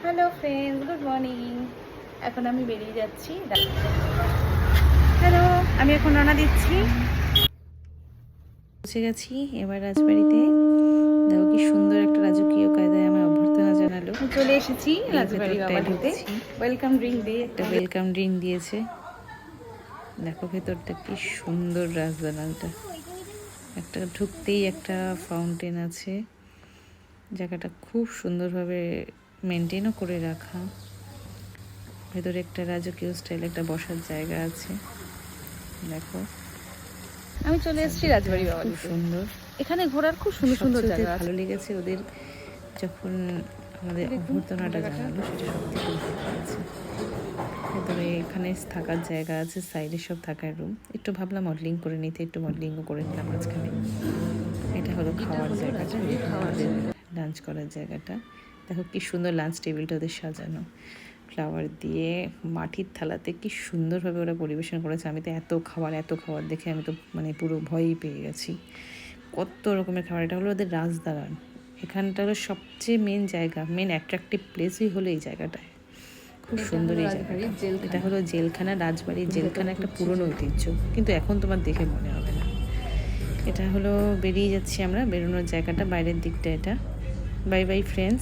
Hello friends, good morning. এখন আমি বেরিয়ে যাচ্ছি। হ্যালো, আমি এখন রওনা দিচ্ছি। পৌঁছে গেছি এবার রাজবাড়িতে। দেখো কি সুন্দর একটা রাজকীয় কায়দায় আমার অভ্যর্থনা জানালো। চলে এসেছি রাজবাড়ি বাড়িতে। ওয়েলকাম ড্রিঙ্ক দিয়ে একটা ওয়েলকাম ড্রিঙ্ক দিয়েছে। দেখো ভেতরটা কি সুন্দর রাজদালানটা। একটা ঢুকতেই একটা ফাউন্টেন আছে। জায়গাটা খুব সুন্দরভাবে মেনটেনও করে রাখা। ভেতরে একটা রাজকীয় স্টাইল একটা বসার জায়গা আছে। দেখো আমি চলে এসেছি রাজবাড়ি বাবা, খুব সুন্দর। এখানে ঘোরার খুব সুন্দর সুন্দর জায়গা ভালো লেগেছে ওদের যখন আমাদের অভ্যর্থনাটা জানালো, সেটা সত্যি খুব ভালো লেগেছে। ভেতরে এখানে থাকার জায়গা আছে, সাইডে সব থাকার রুম। একটু ভাবলাম মডেলিং করে নিতে, একটু মডেলিংও করে নিলাম মাঝখানে। এটা হলো খাওয়ার জায়গাটা, আমাদের লাঞ্চ করার জায়গাটা। দেখো কি সুন্দর লাঞ্চ টেবিলটা ওদের সাজানো ফ্লাওয়ার দিয়ে, মাটির থালাতে কি সুন্দরভাবে ওরা পরিবেশন করেছে। আমি তো এত খাবার দেখে আমি তো মানে পুরো ভয়ই পেয়ে গেছি। কত রকমের খাবার। এটা হলো ওদের রাজদালান। এখানটা হলো সবচেয়ে মেন জায়গা, মেন অ্যাট্রাকটিভ প্লেসই হলো এই জায়গাটায়। খুব সুন্দর এই জায়গাটা। এটা হলো জেলখানা, রাজবাড়ির জেলখানা একটা পুরনো ঐতিহ্য, কিন্তু এখন তোমার দেখে মনে হবে না। এটা হলো বেরিয়ে যাচ্ছি আমরা, বেরোনোর জায়গাটা বাইরের দিকটা এটা। Bye bye friends.